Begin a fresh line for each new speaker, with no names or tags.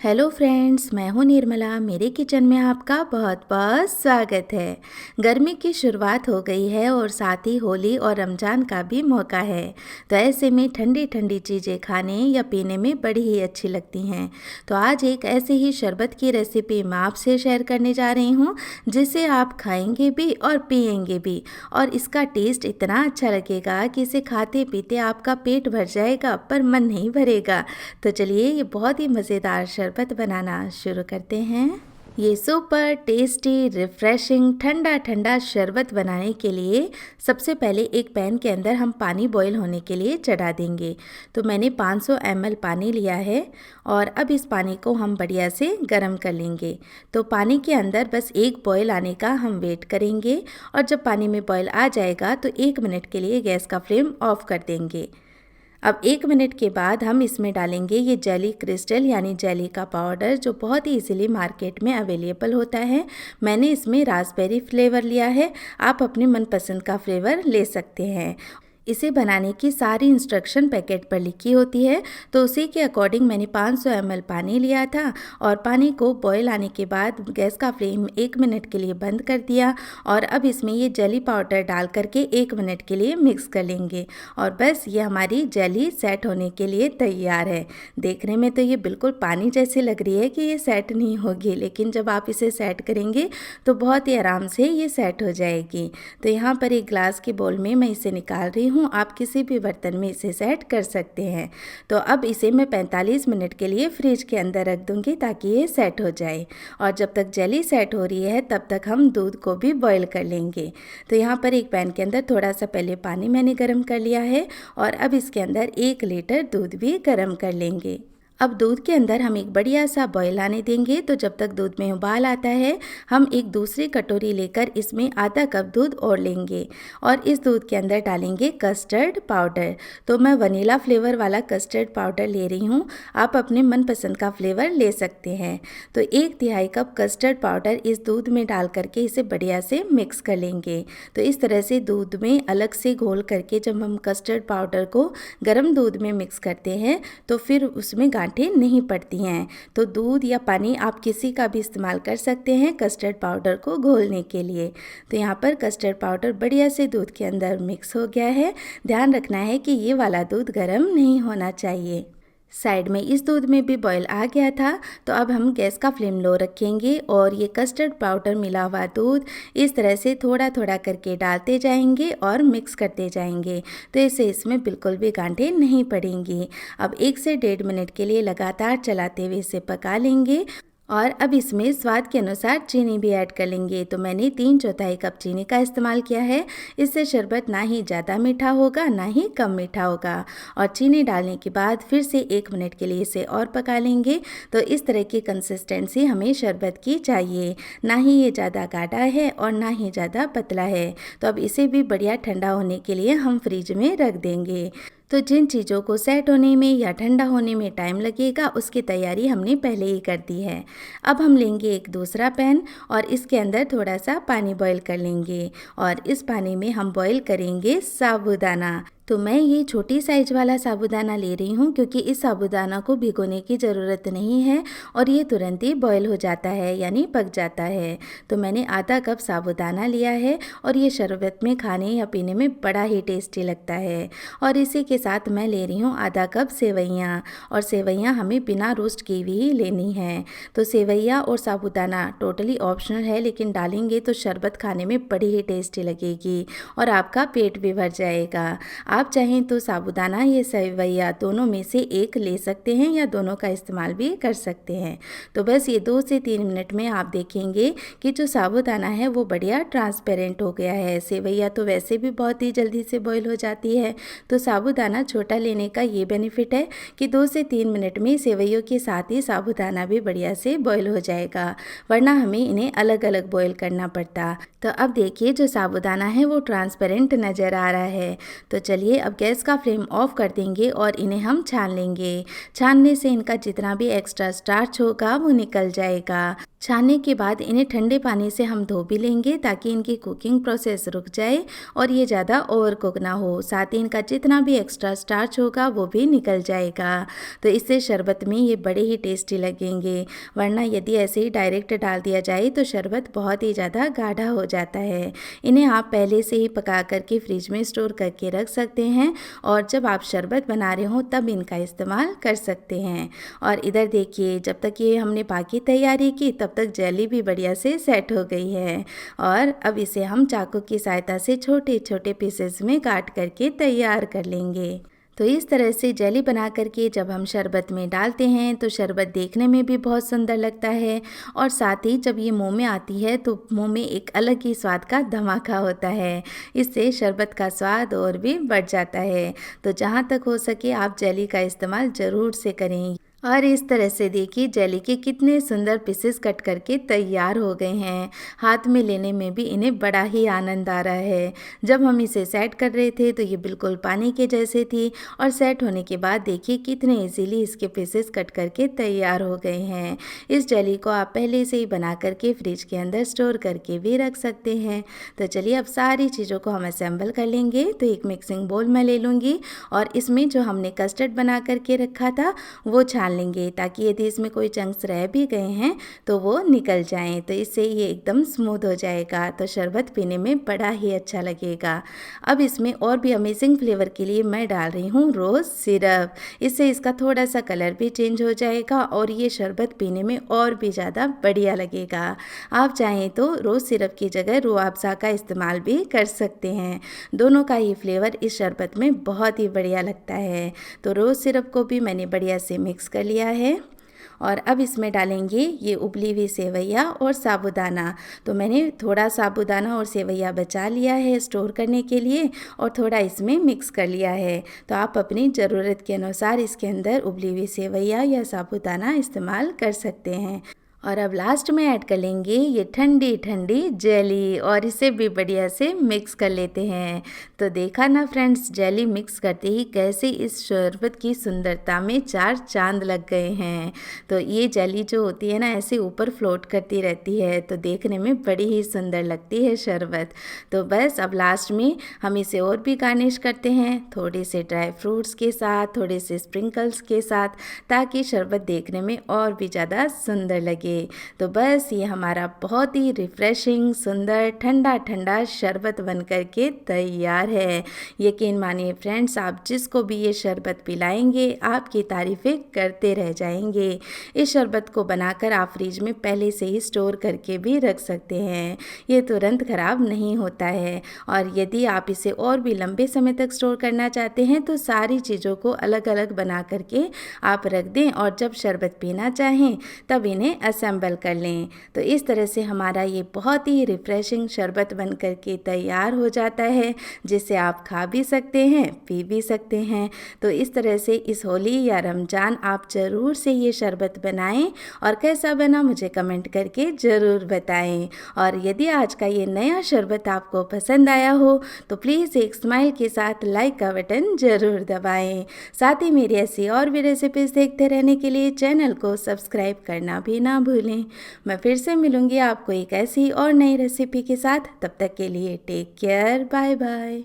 Hello friends, मैं हूं निर्मला। मेरे किचन में आपका बहुत बहुत स्वागत है। गर्मी की शुरुआत हो गई है और साथ ही होली और रमज़ान का भी मौका है, तो ऐसे में ठंडी ठंडी चीज़ें खाने या पीने में बड़ी ही अच्छी लगती हैं। तो आज एक ऐसे ही शरबत की रेसिपी मैं आपसे शेयर करने जा रही हूं, जिसे आप खाएंगे भी और पिएंगे भी, और इसका टेस्ट इतना अच्छा लगेगा कि इसे खाते पीते आपका पेट भर जाएगा पर मन नहीं भरेगा। तो चलिए ये बहुत ही मज़ेदार शरबत बनाना शुरू करते हैं। ये सुपर टेस्टी रिफ्रेशिंग ठंडा ठंडा शरबत बनाने के लिए सबसे पहले एक पैन के अंदर हम पानी बॉईल होने के लिए चढ़ा देंगे। तो मैंने 500 ml पानी लिया है और अब इस पानी को हम बढ़िया से गर्म कर लेंगे। तो पानी के अंदर बस एक बॉईल आने का हम वेट करेंगे, और जब पानी में बॉईल आ जाएगा तो 1 मिनट के लिए गैस का फ्लेम ऑफ कर देंगे। अब 1 मिनट के बाद हम इसमें डालेंगे ये जेली क्रिस्टल यानी जेली का पाउडर, जो बहुत ही इजीली मार्केट में अवेलेबल होता है। मैंने इसमें रास्पबेरी फ्लेवर लिया है, आप अपने मनपसंद का फ्लेवर ले सकते हैं। इसे बनाने की सारी इंस्ट्रक्शन पैकेट पर लिखी होती है, तो उसी के अकॉर्डिंग मैंने 500 ml पानी लिया था और पानी को बॉयल आने के बाद गैस का फ्लेम 1 मिनट के लिए बंद कर दिया, और अब इसमें ये जेली पाउडर डाल करके 1 मिनट के लिए मिक्स कर लेंगे। और बस ये हमारी जेली सेट होने के लिए तैयार है। देखने में तो ये बिल्कुल पानी जैसी लग रही है कि ये सेट नहीं होगी, लेकिन जब आप इसे सेट करेंगे तो बहुत ही आराम से ये सेट हो जाएगी। तो यहाँ पर एक ग्लास के बाउल में मैं इसे निकाल रही हूँ, आप किसी भी बर्तन में इसे सेट कर सकते हैं। तो अब इसे मैं 45 मिनट के लिए फ्रिज के अंदर रख दूंगी ताकि ये सेट हो जाए, और जब तक जेली सेट हो रही है तब तक हम दूध को भी बॉईल कर लेंगे। तो यहाँ पर एक पैन के अंदर थोड़ा सा पहले पानी मैंने गर्म कर लिया है, और अब इसके अंदर 1 लीटर दूध भी गर्म कर लेंगे। अब दूध के अंदर हम एक बढ़िया सा बॉयल आने देंगे। तो जब तक दूध में उबाल आता है, हम एक दूसरी कटोरी लेकर इसमें आधा कप दूध और लेंगे, और इस दूध के अंदर डालेंगे कस्टर्ड पाउडर। तो मैं वनीला फ्लेवर वाला कस्टर्ड पाउडर ले रही हूँ, आप अपने मनपसंद का फ्लेवर ले सकते हैं। तो 1/3 कप कस्टर्ड पाउडर इस दूध में डाल करके इसे बढ़िया से मिक्स कर लेंगे। तो इस तरह से दूध में अलग से घोल करके जब हम कस्टर्ड पाउडर को गर्म दूध में मिक्स करते हैं तो फिर उसमें नहीं पड़ती हैं। तो दूध या पानी आप किसी का भी इस्तेमाल कर सकते हैं कस्टर्ड पाउडर को घोलने के लिए। तो यहाँ पर कस्टर्ड पाउडर बढ़िया से दूध के अंदर मिक्स हो गया है। ध्यान रखना है कि ये वाला दूध गर्म नहीं होना चाहिए। साइड में इस दूध में भी बॉयल आ गया था, तो अब हम गैस का फ्लेम लो रखेंगे और ये कस्टर्ड पाउडर मिला हुआ दूध इस तरह से थोड़ा थोड़ा करके डालते जाएंगे और मिक्स करते जाएंगे, तो इससे इसमें बिल्कुल भी गांठें नहीं पड़ेंगी। अब 1 से 1.5 मिनट के लिए लगातार चलाते हुए इसे पका लेंगे, और अब इसमें स्वाद के अनुसार चीनी भी ऐड कर लेंगे। तो मैंने 3/4 कप चीनी का इस्तेमाल किया है। इससे शरबत ना ही ज़्यादा मीठा होगा ना ही कम मीठा होगा। और चीनी डालने के बाद फिर से 1 मिनट के लिए इसे और पका लेंगे। तो इस तरह की कंसिस्टेंसी हमें शरबत की चाहिए, ना ही ये ज़्यादा गाढ़ा है और ना ही ज़्यादा पतला है। तो अब इसे भी बढ़िया ठंडा होने के लिए हम फ्रिज में रख देंगे। तो जिन चीज़ों को सेट होने में या ठंडा होने में टाइम लगेगा उसकी तैयारी हमने पहले ही कर दी है। अब हम लेंगे एक दूसरा पैन और इसके अंदर थोड़ा सा पानी बॉईल कर लेंगे, और इस पानी में हम बॉईल करेंगे साबूदाना। तो मैं ये छोटी साइज वाला साबूदाना ले रही हूँ, क्योंकि इस साबूदाना को भिगोने की ज़रूरत नहीं है और ये तुरंत ही बॉईल हो जाता है यानी पक जाता है। तो मैंने आधा कप साबूदाना लिया है, और ये शरबत में खाने या पीने में बड़ा ही टेस्टी लगता है। और इसी के साथ मैं ले रही हूँ आधा कप सेवइयाँ, और सेवइयाँ हमें बिना रोस्ट की हुई ही लेनी है। तो सेवइयाँ और साबूदाना टोटली ऑप्शनल है, लेकिन डालेंगे तो शरबत खाने में बड़ी ही टेस्टी लगेगी और आपका पेट भी भर जाएगा। आप चाहें तो साबूदाना या सेवइयाँ दोनों में से एक ले सकते हैं या दोनों का इस्तेमाल भी कर सकते हैं। तो बस ये 2 से 3 मिनट में आप देखेंगे कि जो साबूदाना है वो बढ़िया ट्रांसपेरेंट हो गया है। सेवइयाँ तो वैसे भी बहुत ही जल्दी से बॉईल हो जाती है, तो साबूदाना छोटा लेने का ये बेनिफिट है कि 2 से 3 मिनट में सेवइयों के साथ ही साबूदाना भी बढ़िया से बॉईल हो जाएगा, वरना हमें इन्हें अलग अलग बॉईल करना पड़ता। तो अब देखिए जो साबूदाना है वो ट्रांसपेरेंट नज़र आ रहा है। तो चलिए अब गैस का फ्लेम ऑफ कर देंगे और इन्हें हम छान लेंगे। छानने से इनका जितना भी एक्स्ट्रा स्टार्च होगा वो निकल जाएगा। छानने के बाद इन्हें ठंडे पानी से हम धो भी लेंगे ताकि इनकी कुकिंग प्रोसेस रुक जाए और ये ज़्यादा ओवर कुक ना हो। साथ ही इनका जितना भी एक्स्ट्रा स्टार्च होगा वो भी निकल जाएगा। तो इससे शरबत में ये बड़े ही टेस्टी लगेंगे, वरना यदि ऐसे ही डायरेक्ट डाल दिया जाए तो शरबत बहुत ही ज़्यादा गाढ़ा हो जाता है। इन्हें आप पहले से ही पका करके फ्रिज में स्टोर करके रख सकते हैं और जब आप शरबत बना रहे हो तब इनका इस्तेमाल कर सकते हैं। और इधर देखिए, जब तक ये हमने बाकी तैयारी की तब तक जेली भी बढ़िया से सेट हो गई है और अब इसे हम चाकू की सहायता से छोटे छोटे पीसेस में काट करके तैयार कर लेंगे। तो इस तरह से जेली बना करके जब हम शरबत में डालते हैं तो शरबत देखने में भी बहुत सुंदर लगता है और साथ ही जब ये मुंह में आती है तो मुंह में एक अलग ही स्वाद का धमाका होता है। इससे शरबत का स्वाद और भी बढ़ जाता है। तो जहाँ तक हो सके आप जेली का इस्तेमाल ज़रूर से करें। और इस तरह से देखिए जेली के कितने सुंदर पीसेस कट करके तैयार हो गए हैं। हाथ में लेने में भी इन्हें बड़ा ही आनंद आ रहा है। जब हम इसे सेट कर रहे थे तो ये बिल्कुल पानी के जैसे थी और सेट होने के बाद देखिए कितने इजीली इसके पीसेस कट करके तैयार हो गए हैं। इस जेली को आप पहले से ही बना करके फ्रिज के अंदर स्टोर करके भी रख सकते हैं। तो चलिए अब सारी चीज़ों को हम असेंबल कर लेंगे। तो एक मिक्सिंग बोल मैं ले लूँगी और इसमें जो हमने कस्टर्ड बना करके रखा था वो छान लेंगे ताकि यदि इसमें कोई चंक्स रह भी गए हैं तो वो निकल जाएं। तो इससे ये एकदम स्मूथ हो जाएगा। तो शरबत पीने में बड़ा ही अच्छा लगेगा। अब इसमें और भी अमेजिंग फ्लेवर के लिए मैं डाल रही हूँ रोज़ सिरप। इससे इसका थोड़ा सा कलर भी चेंज हो जाएगा और ये शरबत पीने में और भी ज़्यादा बढ़िया लगेगा। आप चाहें तो रोज़ सिरप की जगह रूह अफ़ज़ा का इस्तेमाल भी कर सकते हैं। दोनों का ही फ्लेवर इस शरबत में बहुत ही बढ़िया लगता है। तो रोज़ सिरप को भी मैंने बढ़िया से मिक्स कर लिया है और अब इसमें डालेंगे ये उबली हुई सेवैया और साबूदाना। तो मैंने थोड़ा साबूदाना और सेवैया बचा लिया है स्टोर करने के लिए और थोड़ा इसमें मिक्स कर लिया है। तो आप अपनी ज़रूरत के अनुसार इसके अंदर उबली हुई सेवैया या साबूदाना इस्तेमाल कर सकते हैं। और अब लास्ट में ऐड कर लेंगे ये ठंडी ठंडी जेली और इसे भी बढ़िया से मिक्स कर लेते हैं। तो देखा ना फ्रेंड्स, जेली मिक्स करते ही कैसे इस शरबत की सुंदरता में चार चांद लग गए हैं। तो ये जेली जो होती है ना ऐसे ऊपर फ्लोट करती रहती है तो देखने में बड़ी ही सुंदर लगती है शरबत। तो बस अब लास्ट में हम इसे और भी गार्निश करते हैं थोड़े से ड्राई फ्रूट्स के साथ, थोड़े से स्प्रिंकल्स के साथ, ताकि शरबत देखने में और भी ज़्यादा सुंदर लगे। तो बस ये हमारा बहुत ही रिफ्रेशिंग सुंदर ठंडा ठंडा शरबत बन करके तैयार है। यकीन मानिए फ्रेंड्स, आप जिसको भी ये शरबत पिलाएंगे आपकी तारीफ़ें करते रह जाएंगे। इस शरबत को बनाकर आप फ्रिज में पहले से ही स्टोर करके भी रख सकते हैं। ये तुरंत ख़राब नहीं होता है और यदि आप इसे और भी लंबे समय तक स्टोर करना चाहते हैं तो सारी चीज़ों को अलग अलग बना करके आप रख दें और जब शरबत पीना चाहें तब इन्हें असेंबल कर लें। तो इस तरह से हमारा ये बहुत ही रिफ्रेशिंग शरबत बन करके तैयार हो जाता है जिसे आप खा भी सकते हैं पी भी सकते हैं। तो इस तरह से इस होली या रमज़ान आप ज़रूर से ये शरबत बनाएं और कैसा बना मुझे कमेंट करके ज़रूर बताएं। और यदि आज का ये नया शरबत आपको पसंद आया हो तो प्लीज़ एक स्माइल के साथ लाइक का बटन ज़रूर दबाएं। साथ ही मेरी ऐसी और भी रेसिपीज़ देखते रहने के लिए चैनल को सब्सक्राइब करना भी ना भूलें। मैं फिर से मिलूंगी आपको एक ऐसी और नई रेसिपी के साथ। तब तक के लिए टेक केयर, बाय बाय।